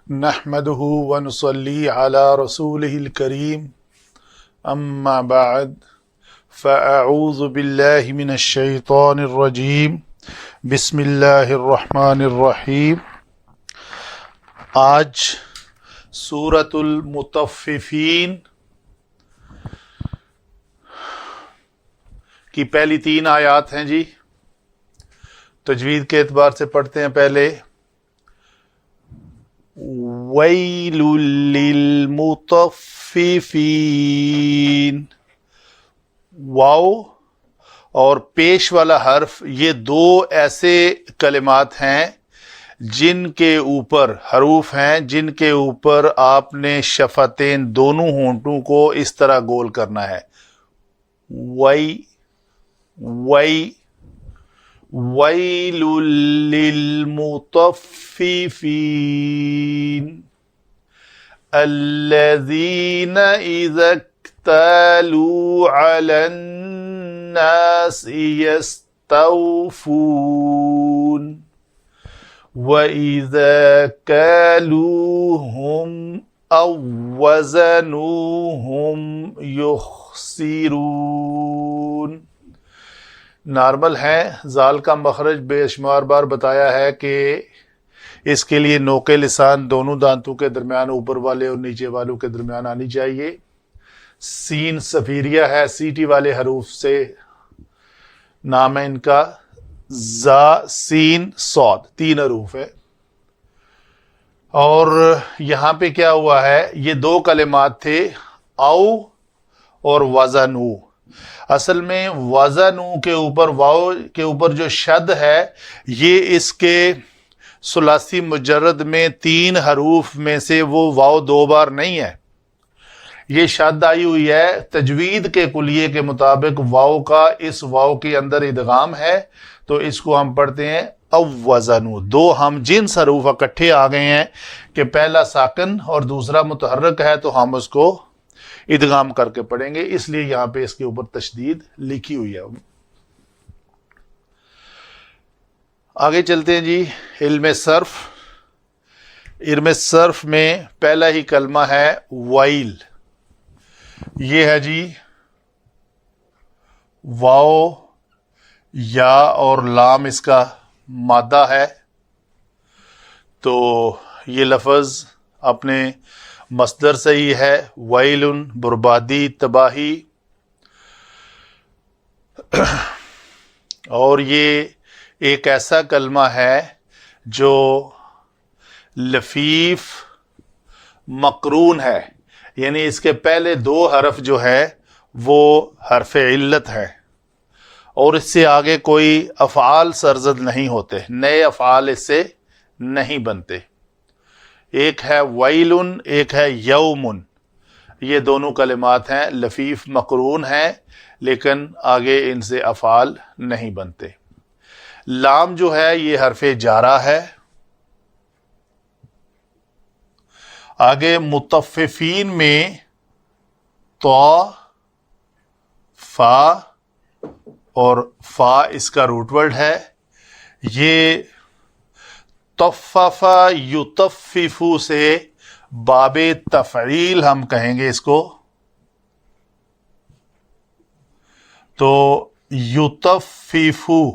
نحمده ونصلي على رسوله الكريم اما بعد فاعوذ بالله من الشيطان الرجيم بسم اللہ الرحمن الرحیم۔ آج سورۃ المطففین کی پہلی 3 آیات ہیں جی۔ تجوید کے اعتبار سے پڑھتے ہیں پہلے وَيْلٌ لِّلْمُطَفِّفِينَ، واو اور پیش والا حرف، یہ 2 ایسے کلمات ہیں جن کے اوپر حروف ہیں جن کے اوپر آپ نے شفتین دونوں ہونٹوں کو اس طرح گول کرنا ہے۔ وَيْلٌ لِّلْمُطَفِّفِينَ الَّذِينَ إِذَا اكْتَالُوا عَلَى النَّاسِ يَسْتَوْفُونَ وَإِذَا كَالُوهُمْ أَو وَّزَنُوهُمْ يُخْسِرُونَ۔ نارمل ہیں، زال کا مخرج بے شمار بار بتایا ہے کہ اس کے لیے نوک لسان دونوں دانتوں کے درمیان، اوپر والے اور نیچے والوں کے درمیان آنی چاہیے۔ سین صفیریہ ہے، سیٹی والے حروف سے نام ہے ان کا۔ زا سین صاد 3 حروف ہے۔ اور یہاں پہ کیا ہوا ہے، یہ 2 کلمات تھے، او اور وزنو۔ اصل میں وزنو کے اوپر، واو کے اوپر جو شد ہے، یہ اس کے ثلاثی مجرد میں 3 حروف میں سے وہ واو 2 بار نہیں ہے، یہ شد آئی ہوئی ہے۔ تجوید کے کلیے کے مطابق واو کا اس واو کے اندر ادغام ہے، تو اس کو ہم پڑھتے ہیں اوزنو۔ 2 ہم جنس حروف اکٹھے آ گئے ہیں کہ پہلا ساکن اور دوسرا متحرک ہے، تو ہم اس کو ادغام کر کے پڑھیں گے، اس لیے یہاں پہ اس کے اوپر تشدید لکھی ہوئی ہے۔ آگے چلتے ہیں جی۔ علم صرف میں پہلا ہی کلمہ ہے وائل۔ یہ ہے جی واو، یا اور لام اس کا مادہ ہے، تو یہ لفظ اپنے مصدر سے ہی ہے، ویلن، بربادی، تباہی۔ اور یہ ایک ایسا کلمہ ہے جو لفیف مقرون ہے، یعنی اس کے پہلے 2 حرف جو ہے وہ حرف علت ہے، اور اس سے آگے کوئی افعال سرزد نہیں ہوتے، نئے افعال اس سے نہیں بنتے۔ ایک ہے ویلن، ایک ہے یومن، یہ دونوں کلمات ہیں، لفیف مقرون ہیں، لیکن آگے ان سے افعال نہیں بنتے۔ لام جو ہے یہ حرف جارہ ہے۔ آگے مطففین میں تو، فا اور فا اس کا روٹ ورڈ ہے۔ یہ طففا یطففو سے باب تفعیل ہم کہیں گے اس کو، تو یطففو۔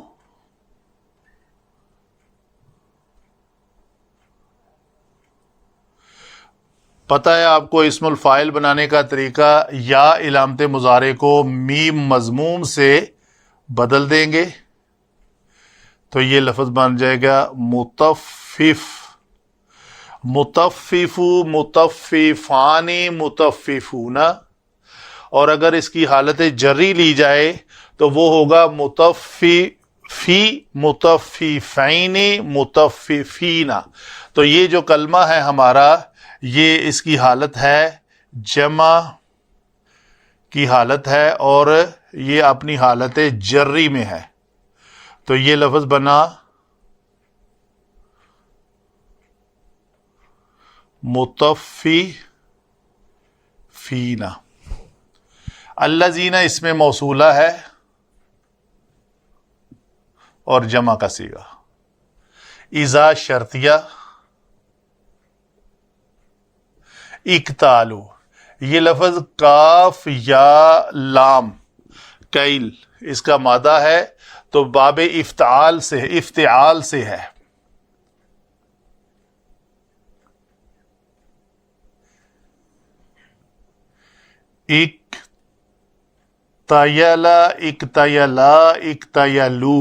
پتہ ہے آپ کو اسم الفاعل بنانے کا طریقہ، یا علامت مضارع کو میم مضموم سے بدل دیں گے تو یہ لفظ بن جائے گا مطفف، مطففو، مطففانی، مطففون۔ اور اگر اس کی حالت جری لی جائے تو وہ ہوگا مطففی، مطففین، مطففین۔ تو یہ جو کلمہ ہے ہمارا، یہ اس کی حالت ہے جمع کی حالت ہے، اور یہ اپنی حالت جری میں ہے، تو یہ لفظ بنا مطففین۔ الذین اس میں موصولہ ہے اور جمع کا صیغہ۔ اذا شرطیہ، اکتالو، یہ لفظ کاف یا لام کیل اس کا مادہ ہے تو باب افتعال سے ہے. اکتیلا، اکتیلا، اکتیلو،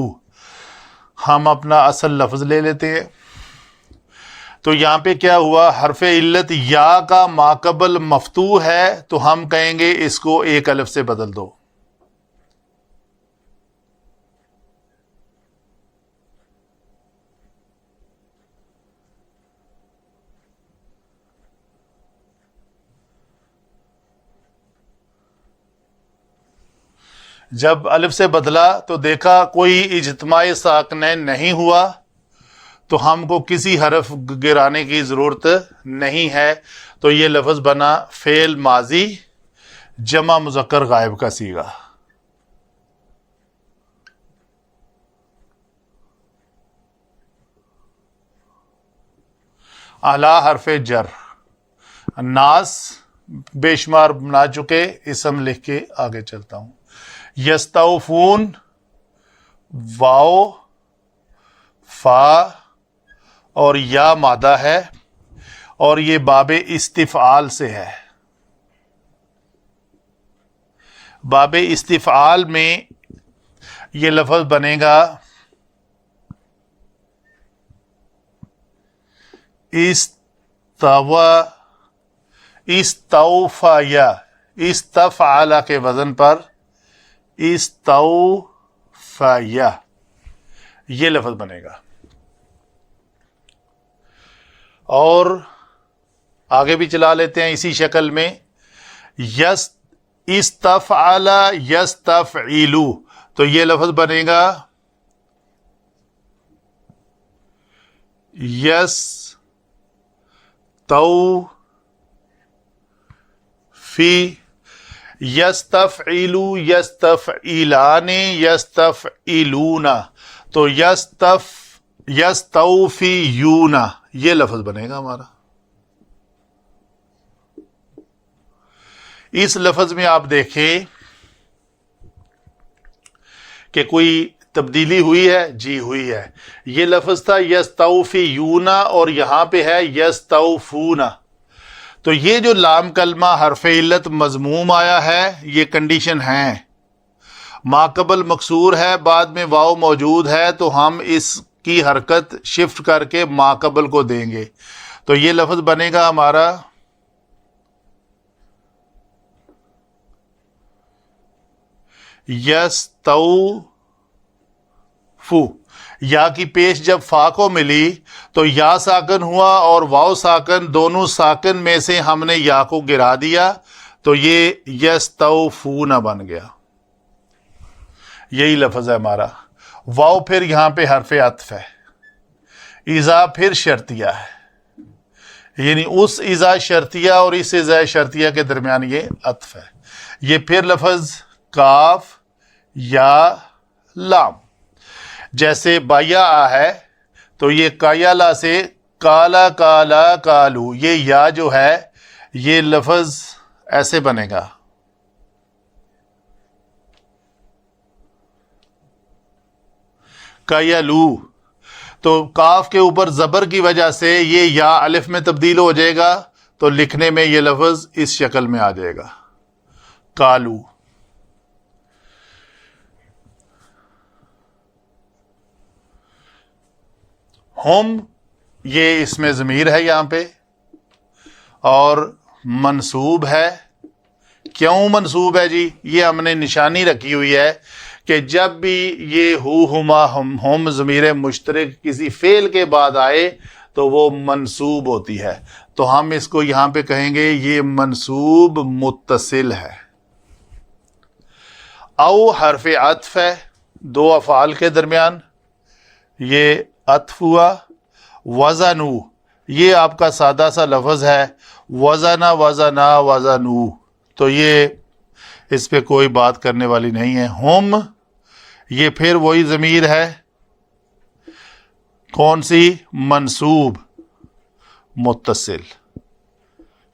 ہم اپنا اصل لفظ لے لیتے ہیں. تو یہاں پہ کیا ہوا، حرف علت یا کا ماقبل مفتوح ہے تو ہم کہیں گے اس کو ایک الف سے بدل دو. جب الف سے بدلا تو دیکھا کوئی اجتماع ساکنین نہیں ہوا تو ہم کو کسی حرف گرانے کی ضرورت نہیں ہے، تو یہ لفظ بنا فعل ماضی جمع مذکر غائب کا صیغہ. اعلی حرف جر، ناس بے شمار بنا چکے، اسم لکھ کے آگے چلتا ہوں. یستوفون، واو فا اور یا مادہ ہے اور یہ باب استفعال سے ہے. باب استفعال میں یہ لفظ بنے گا استوفیا، استفعل کے وزن پر استوفیا یہ لفظ بنے گا. اور آگے بھی چلا لیتے ہیں اسی شکل میں. استفعل یستفعلو، تو یہ لفظ بنے گا یستوفی، یستفعلو، یستفعلان، یستفعلون، تو یستوفیون یہ لفظ بنے گا ہمارا. اس لفظ میں آپ دیکھیں کہ کوئی تبدیلی ہوئی ہے؟ جی ہوئی ہے. یہ لفظ تھا یستوفیون اور یہاں پہ ہے یستوفون. تو یہ جو لام کلمہ حرف علت مضموم آیا ہے یہ کنڈیشن ہے. ماقبل مکسور ہے، بعد میں واو موجود ہے تو ہم اس کی حرکت شفٹ کر کے ماقبل کو دیں گے. تو یہ لفظ بنے گا ہمارا یستوفو. یا کی پیش جب فا کو ملی تو یا ساکن ہوا اور واو ساکن، دونوں ساکن میں سے ہم نے یا کو گرا دیا تو یہ یستوفون بن گیا. یہی لفظ ہے ہمارا. واو پھر یہاں پہ حرف عطف ہے، اذا پھر شرطیہ ہے، یعنی اس اذا شرطیہ اور اس اذا شرطیہ کے درمیان یہ عطف ہے. یہ پھر لفظ کاف یا لام، جیسے بایا ہے تو یہ کایالا سے کالا کالا کالو، یہ یا جو ہے یہ لفظ ایسے بنے گا. کایالو، تو کاف کے اوپر زبر کی وجہ سے یہ یا الف میں تبدیل ہو جائے گا تو لکھنے میں یہ لفظ اس شکل میں آ جائے گا کالو. ہم، یہ اس میں ضمیر ہے یہاں پہ اور منصوب ہے. کیوں منصوب ہے جی؟ یہ ہم نے نشانی رکھی ہوئی ہے کہ جب بھی یہ ہما ہم ضمیر مشترک کسی فعل کے بعد آئے تو وہ منصوب ہوتی ہے. تو ہم اس کو یہاں پہ کہیں گے یہ منصوب متصل ہے. او حرف عطف ہے دو افعال کے درمیان، یہ عطف ہوا. وزنو، یہ آپ کا سادہ سا لفظ ہے، وزنا وزنا وزنو، تو یہ اس پہ کوئی بات کرنے والی نہیں ہے. ہم، یہ پھر وہی ضمیر ہے، کون سی؟ منصوب متصل.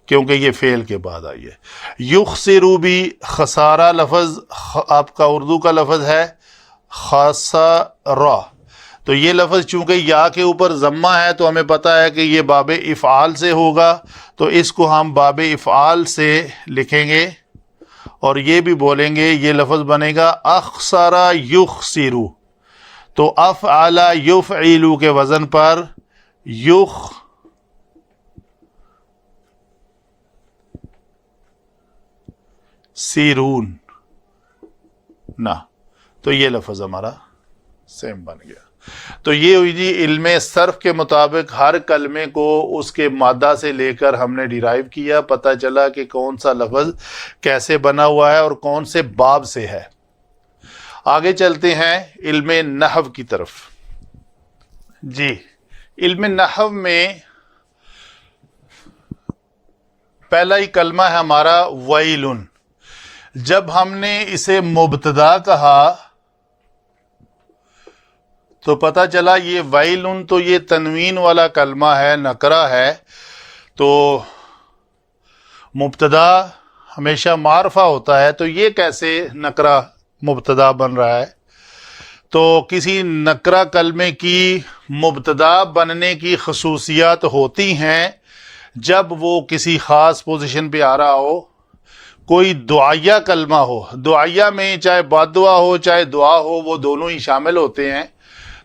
کیونکہ یہ فعل کے بعد آئی ہے. یخسرو بھی خسارہ لفظ آپ کا اردو کا لفظ ہے خسارہ. تو یہ لفظ چونکہ یا کے اوپر ضمہ ہے تو ہمیں پتہ ہے کہ یہ باب افعال سے ہوگا، تو اس کو ہم باب افعال سے لکھیں گے اور یہ بھی بولیں گے. یہ لفظ بنے گا اخسر یخسرو. تو افعل یفعل کے وزن پر سیرون نہ، تو یہ لفظ ہمارا سیم بن گیا. تو یہ ہوئی جی علم صرف کے مطابق ہر کلمے کو اس کے مادہ سے لے کر ہم نے ڈیرائیو کیا، پتہ چلا کہ کون سا لفظ کیسے بنا ہوا ہے اور کون سے باب سے ہے. آگے چلتے ہیں علم نحو کی طرف. جی علم نحو میں پہلا ہی کلمہ ہے ہمارا ویلن. جب ہم نے اسے مبتدا کہا تو پتہ چلا یہ ویلن تو یہ تنوین والا کلمہ ہے، نکرہ ہے. تو مبتدا ہمیشہ معرفہ ہوتا ہے، تو یہ کیسے نکرہ مبتدا بن رہا ہے؟ تو کسی نکرہ کلمے کی مبتدا بننے کی خصوصیات ہوتی ہیں جب وہ کسی خاص پوزیشن پہ آ رہا ہو. کوئی دعائیہ کلمہ ہو، دعائیہ میں چاہے بد دعا ہو چاہے دعا ہو، وہ دونوں ہی شامل ہوتے ہیں.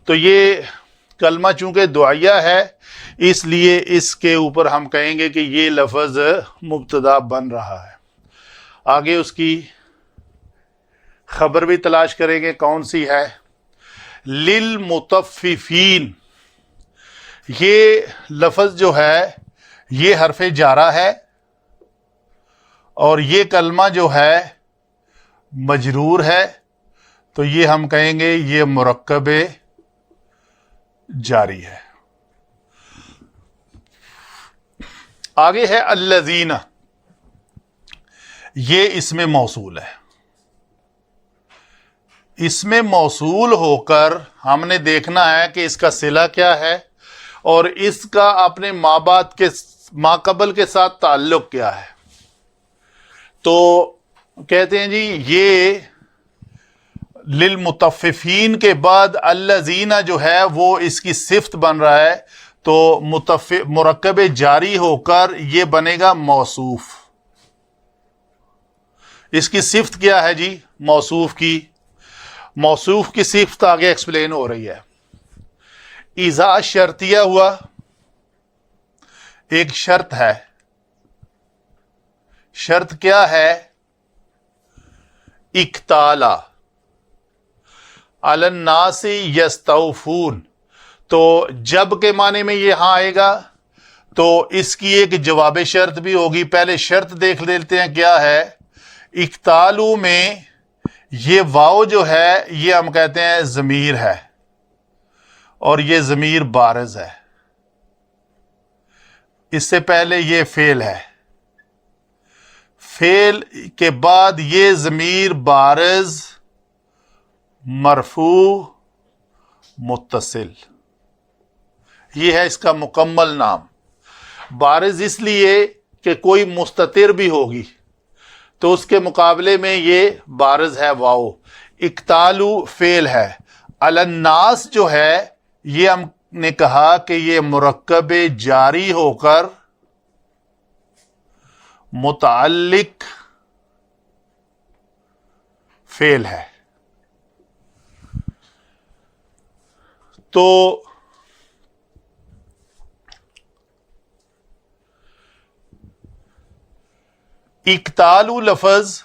تو یہ کلمہ چونکہ دعائیہ ہے اس لیے اس کے اوپر ہم کہیں گے کہ یہ لفظ مبتدا بن رہا ہے. آگے اس کی خبر بھی تلاش کریں گے کون سی ہے. للمطففین، یہ لفظ جو ہے یہ حرف جارہ ہے اور یہ کلمہ جو ہے مجرور ہے، تو یہ ہم کہیں گے یہ مرکب جاری ہے. آگے ہے الذین، یہ اسم موصول ہے. اسم موصول ہو کر ہم نے دیکھنا ہے کہ اس کا صلہ کیا ہے اور اس کا اپنے ما قبل کے ساتھ تعلق کیا ہے. تو کہتے ہیں جی یہ للمطففین کے بعد الذین جو ہے وہ اس کی صفت بن رہا ہے، تو مرکب جاری ہو کر یہ بنے گا موصوف. اس کی صفت کیا ہے جی؟ موصوف کی صفت آگے ایکسپلین ہو رہی ہے. اذا شرطیہ ہوا، ایک شرط ہے. شرط کیا ہے؟ اکتالا علی الناس یستوفون. تو جب کے معنی میں یہ ہاں آئے گا تو اس کی ایک جواب شرط بھی ہوگی. پہلے شرط دیکھ لیتے ہیں کیا ہے. اکتالو میں یہ واو جو ہے یہ ہم کہتے ہیں ضمیر ہے اور یہ ضمیر بارز ہے. اس سے پہلے یہ فعل ہے، فعل کے بعد یہ ضمیر بارز مرفوع متصل، یہ ہے اس کا مکمل نام. بارز اس لیے کہ کوئی مستتر بھی ہوگی تو اس کے مقابلے میں یہ بارز ہے واو. اکتالو فعل ہے. علی الناس جو ہے یہ ہم نے کہا کہ یہ مرکب جاری ہو کر متعلق فعل ہے. تو اکتالو لفظ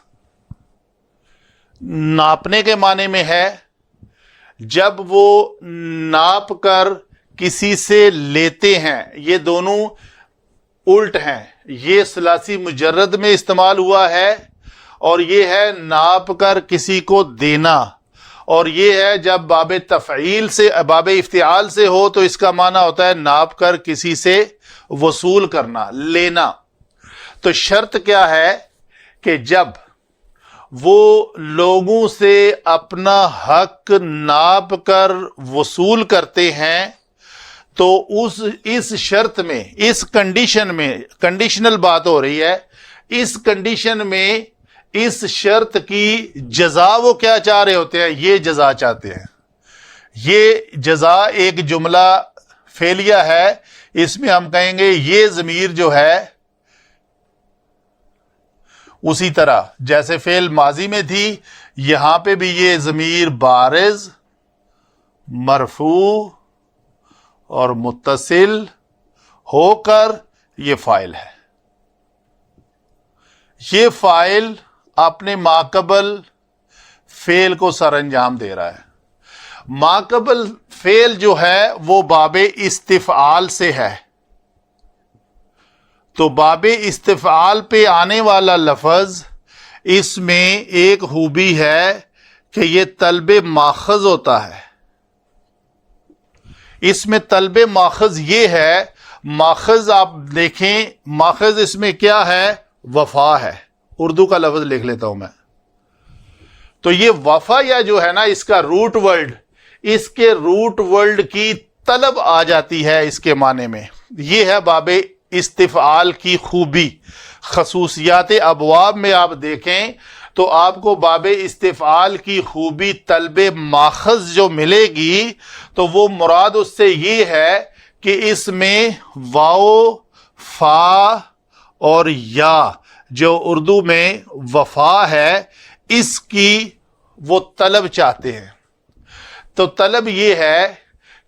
ناپنے کے معنی میں ہے. جب وہ ناپ کر کسی سے لیتے ہیں، یہ دونوں الٹ ہیں. یہ ثلاثی مجرد میں استعمال ہوا ہے اور یہ ہے ناپ کر کسی کو دینا، اور یہ ہے جب باب تفعیل سے باب افتعال سے ہو تو اس کا معنی ہوتا ہے ناپ کر کسی سے وصول کرنا، لینا. تو شرط کیا ہے کہ جب وہ لوگوں سے اپنا حق ناپ کر وصول کرتے ہیں تو اس شرط میں، اس کنڈیشن میں، کنڈیشنل بات ہو رہی ہے، اس کنڈیشن میں اس شرط کی جزا وہ کیا چاہ رہے ہوتے ہیں؟ یہ جزا چاہتے ہیں. یہ جزا ایک جملہ فعلیہ ہے، اس میں ہم کہیں گے یہ ضمیر جو ہے اسی طرح جیسے فعل ماضی میں تھی، یہاں پہ بھی یہ ضمیر بارز، مرفوع اور متصل ہو کر یہ فاعل ہے. یہ فاعل اپنے ماقبل فعل کو سر انجام دے رہا ہے. ماقبل فعل جو ہے وہ باب استفعال سے ہے، تو باب استفعال پہ آنے والا لفظ، اس میں ایک خوبی ہے کہ یہ طلب ماخذ ہوتا ہے. اس میں طلب ماخذ یہ ہے، ماخذ آپ دیکھیں، ماخذ اس میں کیا ہے؟ وفا ہے. اردو کا لفظ لکھ لیتا ہوں میں. تو یہ وفا یا جو ہے نا اس کا روٹ ورڈ، اس کے روٹ ورڈ کی طلب آ جاتی ہے اس کے معنی میں. یہ ہے باب استفعال کی خوبی. خصوصیات ابواب میں آپ دیکھیں تو آپ کو باب استفعال کی خوبی طلب ماخذ جو ملے گی، تو وہ مراد اس سے یہ ہے کہ اس میں واو، فا اور یا جو اردو میں وفا ہے، اس کی وہ طلب چاہتے ہیں. تو طلب یہ ہے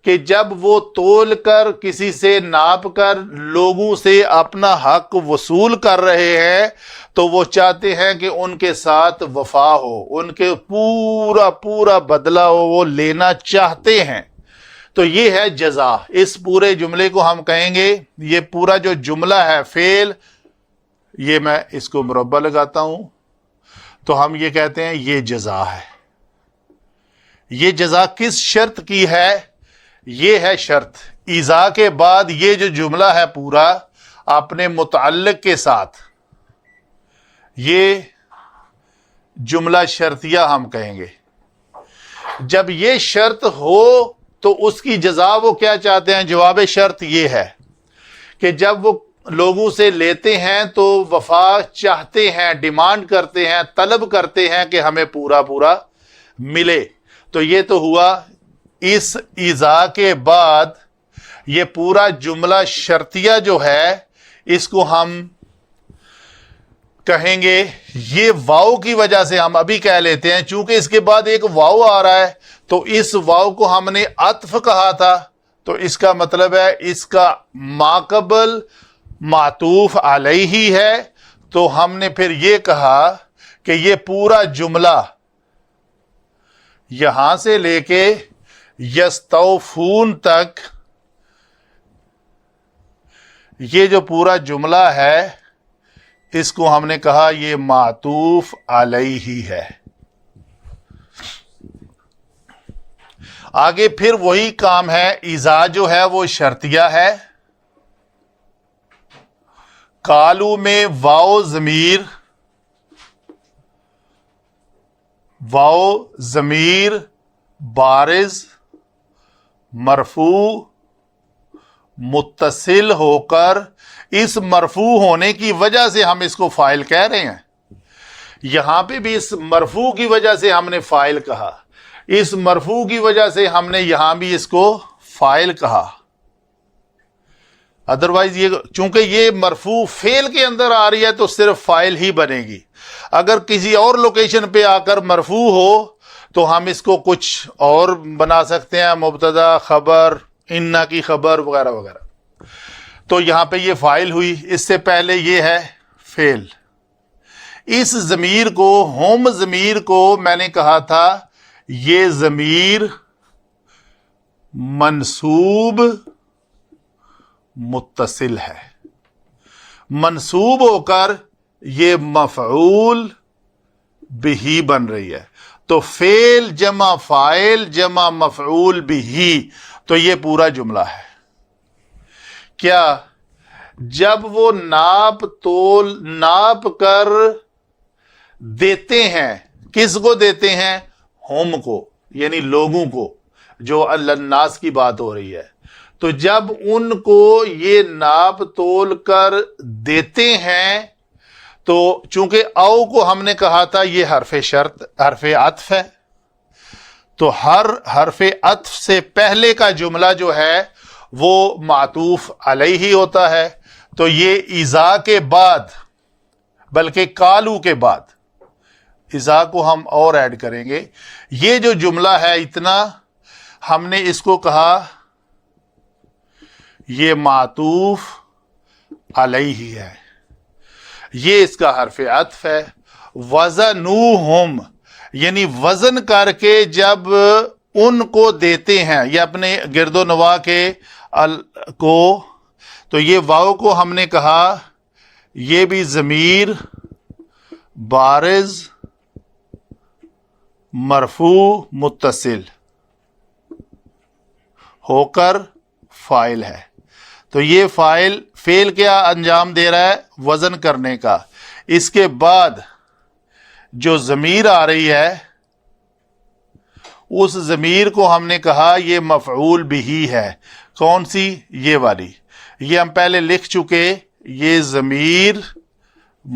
کہ جب وہ تول کر، کسی سے ناپ کر لوگوں سے اپنا حق وصول کر رہے ہیں، تو وہ چاہتے ہیں کہ ان کے ساتھ وفا ہو، ان کے پورا بدلہ ہو، وہ لینا چاہتے ہیں. تو یہ ہے جزا. اس پورے جملے کو ہم کہیں گے، یہ پورا جو جملہ ہے فعل، یہ میں اس کو مربع لگاتا ہوں تو ہم یہ کہتے ہیں یہ جزا ہے. یہ جزا کس شرط کی ہے؟ یہ ہے شرط ایذا کے بعد یہ جو جملہ ہے پورا اپنے متعلق کے ساتھ، یہ جملہ شرطیہ ہم کہیں گے. جب یہ شرط ہو تو اس کی جزا وہ کیا چاہتے ہیں؟ جواب شرط یہ ہے کہ جب وہ لوگوں سے لیتے ہیں تو وفا چاہتے ہیں، ڈیمانڈ کرتے ہیں، طلب کرتے ہیں کہ ہمیں پورا ملے. تو یہ تو ہوا اس ایذا کے بعد یہ پورا جملہ شرطیہ جو ہے، اس کو ہم کہیں گے یہ واو کی وجہ سے، ہم ابھی کہہ لیتے ہیں چونکہ اس کے بعد ایک واو آ رہا ہے، تو اس واو کو ہم نے عطف کہا تھا، تو اس کا مطلب ہے اس کا ماقبل معطوف علیہ ہے. تو ہم نے پھر یہ کہا کہ یہ پورا جملہ یہاں سے لے کے یستوفون تک، یہ جو پورا جملہ ہے اس کو ہم نے کہا یہ معطوف علیہ ہے. آگے پھر وہی کام ہے، ایذا جو ہے وہ شرطیہ ہے. کالو میں واو ضمیر بارز، مرفوع، متصل ہو کر، اس مرفوع ہونے کی وجہ سے ہم اس کو فاعل کہہ رہے ہیں. یہاں پہ بھی اس مرفوع کی وجہ سے ہم نے فاعل کہا، اس مرفوع کی وجہ سے ہم نے یہاں بھی اس کو فاعل کہا. ادروائز یہ چونکہ یہ مرفوع فعل کے اندر آ رہی ہے تو صرف فاعل ہی بنے گی. اگر کسی اور لوکیشن پہ آ کر مرفوع ہو تو ہم اس کو کچھ اور بنا سکتے ہیں، مبتدا، خبر، انا کی خبر وغیرہ وغیرہ. تو یہاں پہ یہ فاعل ہوئی، اس سے پہلے یہ ہے فعل. اس ضمیر کو، ہم ضمیر کو میں نے کہا تھا یہ ضمیر منصوب متصل ہے، منصوب ہو کر یہ مفعول بہ بن رہی ہے. تو فعل جمع فاعل جمع مفعول بہ، تو یہ پورا جملہ ہے. کیا جب وہ ناپ کر دیتے ہیں، کس کو دیتے ہیں؟ ہم کو، یعنی لوگوں کو، جو الناس کی بات ہو رہی ہے. تو جب ان کو یہ ناپ تول کر دیتے ہیں تو چونکہ او کو ہم نے کہا تھا یہ حرف شرط، حرف عطف ہے، تو ہر حرف عطف سے پہلے کا جملہ جو ہے وہ معطوف علیہ ہی ہوتا ہے. تو یہ اذا کے بعد، بلکہ کالو کے بعد، اذا کو ہم اور ایڈ کریں گے. یہ جو جملہ ہے اتنا، ہم نے اس کو کہا یہ معطوف علیہ ہے، یہ اس کا حرف عطف ہے. وزنوہم یعنی وزن کر کے جب ان کو دیتے ہیں یا اپنے گرد و نواح کے کو، تو یہ واو کو ہم نے کہا یہ بھی ضمیر بارز مرفوع متصل ہو کر فاعل ہے. تو یہ فعل کیا انجام دے رہا ہے؟ وزن کرنے کا. اس کے بعد جو ضمیر آ رہی ہے اس ضمیر کو ہم نے کہا یہ مفعول بہ ہے. کون سی؟ یہ والی. یہ ہم پہلے لکھ چکے، یہ ضمیر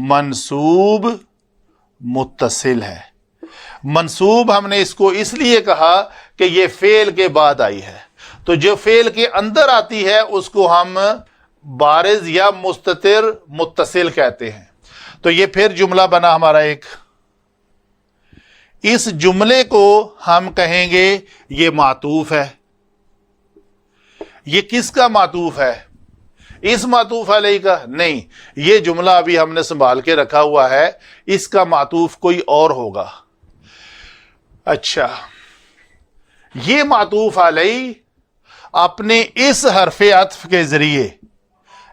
منصوب متصل ہے. منصوب ہم نے اس کو اس لیے کہا کہ یہ فعل کے بعد آئی ہے، تو جو فعل کے اندر آتی ہے اس کو ہم بارز یا مستتر متصل کہتے ہیں. تو یہ پھر جملہ بنا ہمارا ایک. اس جملے کو ہم کہیں گے یہ معطوف ہے. یہ کس کا معطوف ہے؟ اس معطوف علیہ کا نہیں. یہ جملہ ابھی ہم نے سنبھال کے رکھا ہوا ہے، اس کا معطوف کوئی اور ہوگا. اچھا، یہ معطوف علیہ اپنے اس حرف عطف کے ذریعے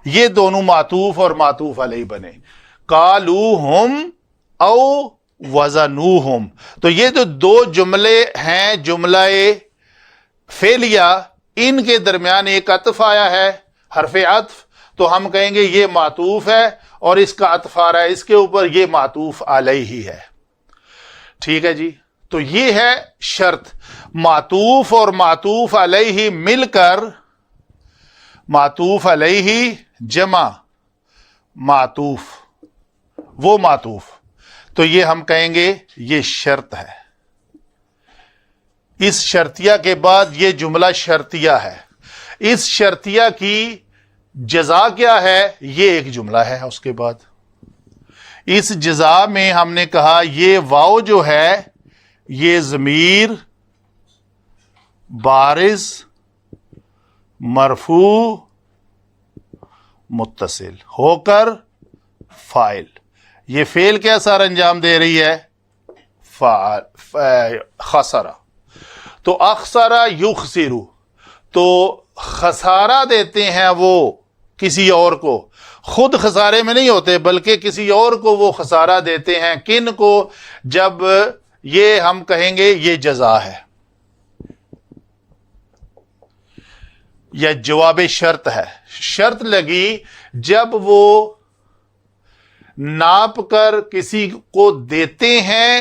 یہ دونوں معطوف اور معطوف علیہ بنے. قالوہم او وزنوہم. تو یہ جو دو جملے ہیں، جملہ فعلیہ، ان کے درمیان ایک عطف آیا ہے، حرف عطف، تو ہم کہیں گے یہ معطوف ہے اور اس کا عطف آ رہا ہے اس کے اوپر، یہ معطوف علیہ ہی ہے. ٹھیک ہے جی. تو یہ ہے شرط. معطوف اور معطوف علیہ مل کر معطوف علیہ جمع معطوف، وہ معطوف، تو یہ ہم کہیں گے یہ شرط ہے. اس شرطیہ کے بعد یہ جملہ شرطیہ ہے. اس شرطیہ کی جزا کیا ہے؟ یہ ایک جملہ ہے. اس کے بعد اس جزا میں ہم نے کہا یہ واو جو ہے یہ ضمیر بارز مرفوع متصل ہو کر فاعل. یہ فعل کیا سارا انجام دے رہی ہے؟ خسرہ. تو اخسرہ یخسرو، تو خسارہ دیتے ہیں وہ کسی اور کو، خود خسارے میں نہیں ہوتے بلکہ کسی اور کو وہ خسارہ دیتے ہیں. کن کو؟ جب یہ ہم کہیں گے یہ جزا ہے یا جواب شرط ہے. شرط لگی جب وہ ناپ کر کسی کو دیتے ہیں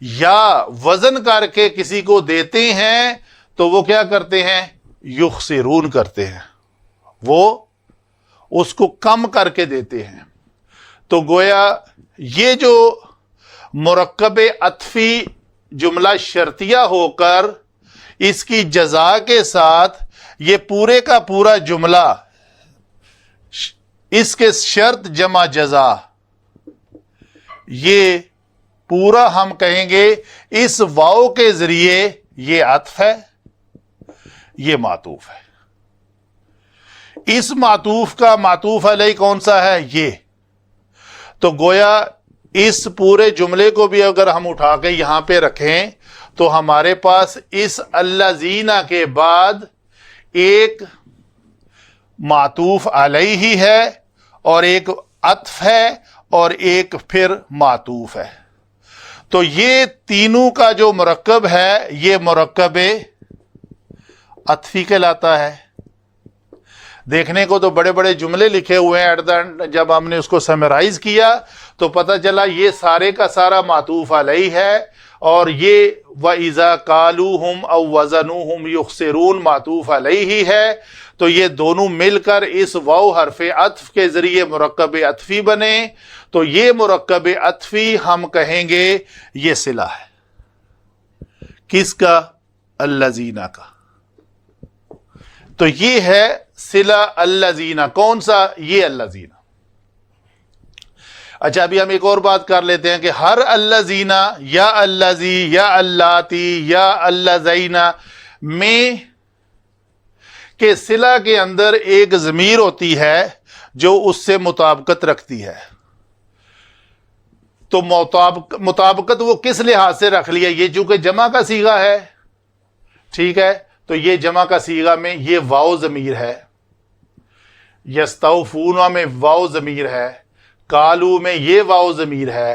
یا وزن کر کے کسی کو دیتے ہیں تو وہ کیا کرتے ہیں؟ یخسرون کرتے ہیں، وہ اس کو کم کر کے دیتے ہیں. تو گویا یہ جو مرکب عطفی جملہ شرطیہ ہو کر اس کی جزا کے ساتھ یہ پورے کا پورا جملہ، اس کے شرط جمع جزا، یہ پورا ہم کہیں گے اس واو کے ذریعے یہ عطف ہے، یہ معطوف ہے. اس معطوف کا معطوف علیہ کون سا ہے؟ یہ. تو گویا اس پورے جملے کو بھی اگر ہم اٹھا کے یہاں پہ رکھیں تو ہمارے پاس اس الذین کے بعد ایک معطوف علیہ ہی ہے اور ایک عطف ہے اور ایک پھر معطوف ہے. تو یہ تینوں کا جو مرکب ہے یہ مرکب عطفی کہلاتا ہے. دیکھنے کو تو بڑے بڑے جملے لکھے ہوئے ہیں، ایٹ دا اینڈ جب ہم نے اس کو سمرائز کیا تو پتہ چلا یہ سارے کا سارا معطوف علیہ ہے، اور یہ وَإِذَا قَالُوهُمْ أَوْ وَزَنُوهُمْ يُخْسِرُونَ معطوف علیہ ہی ہے. تو یہ دونوں مل کر اس واو حرف عطف کے ذریعے مرکب عطفی بنے، تو یہ مرکب عطفی ہم کہیں گے یہ صلہ ہے. کس کا؟ الذین کا. تو یہ ہے صلہ الذین. کون سا؟ یہ الذین. اچھا ابھی ہم ایک اور بات کر لیتے ہیں کہ ہر الذین یا الذی یا اللاتی یا اللذین میں کہ صلہ کے اندر ایک ضمیر ہوتی ہے جو اس سے مطابقت رکھتی ہے. تو مطابقت وہ کس لحاظ سے رکھ لیا؟ یہ چونکہ جمع کا صیغہ ہے، ٹھیک ہے، تو یہ جمع کا صیغہ میں یہ واو ضمیر ہے، یستوفون میں واو ضمیر ہے، کالو میں یہ واو ضمیر ہے،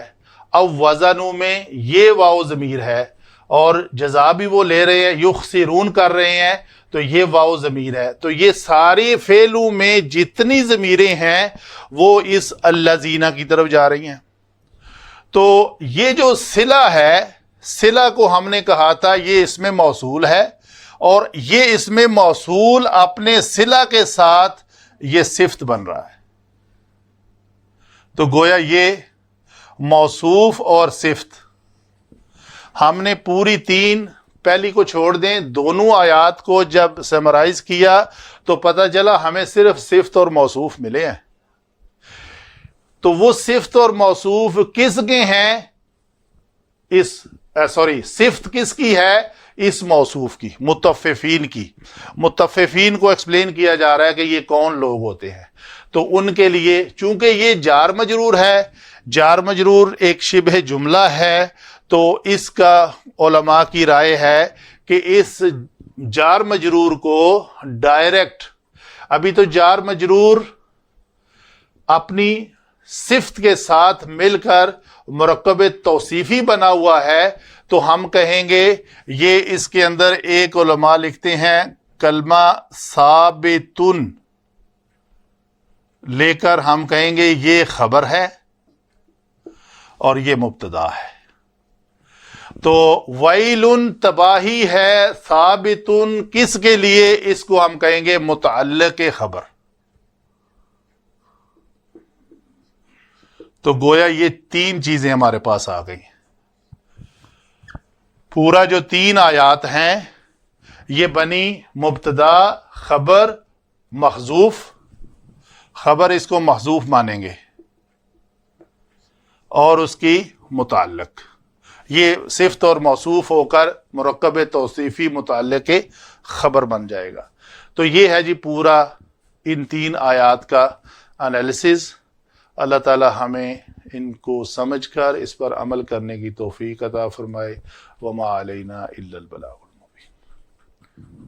اب وزنو میں یہ واو ضمیر ہے، اور جزا بھی وہ لے رہے ہیں، یخسرون کر رہے ہیں تو یہ واو ضمیر ہے. تو یہ ساری فعلوں میں جتنی ضمیریں ہیں وہ اس الذین کی طرف جا رہی ہیں. تو یہ جو صلہ ہے، صلہ کو ہم نے کہا تھا یہ اس میں موصول ہے، اور یہ اس میں موصول اپنے صلہ کے ساتھ یہ صفت بن رہا ہے. تو گویا یہ موصوف اور صفت ہم نے پوری تین، پہلی کو چھوڑ دیں، دونوں آیات کو جب سمرائز کیا تو پتہ چلا ہمیں صرف صفت اور موصوف ملے ہیں. تو وہ صفت اور موصوف کس کے ہیں؟ صفت کس کی ہے؟ اس موصوف کی، متففین کی. متففین کو ایکسپلین کیا جا رہا ہے کہ یہ کون لوگ ہوتے ہیں. تو ان کے لیے چونکہ یہ جار مجرور ہے، جار مجرور ایک شبہ جملہ ہے، تو اس کا علماء کی رائے ہے کہ اس جار مجرور کو ڈائریکٹ، ابھی تو جار مجرور اپنی صفت کے ساتھ مل کر مرکب توصیفی بنا ہوا ہے، تو ہم کہیں گے یہ اس کے اندر ایک علماء لکھتے ہیں کلمہ ثابتن لے کر ہم کہیں گے یہ خبر ہے اور یہ مبتدا ہے. تو ویلن تباہی ہے، ثابتن کس کے لیے؟ اس کو ہم کہیں گے متعلق خبر. تو گویا یہ تین چیزیں ہمارے پاس آ گئی. پورا جو تین آیات ہیں یہ بنی مبتدا، خبر، محذوف. خبر اس کو محذوف مانیں گے اور اس کی متعلق، یہ صفت اور موصوف ہو کر مرکب توصیفی متعلق خبر بن جائے گا. تو یہ ہے جی پورا ان تین آیات کا انالیسز. اللہ تعالی ہمیں ان کو سمجھ کر اس پر عمل کرنے کی توفیق عطا فرمائے. وما علینا الا البلاغ المبین.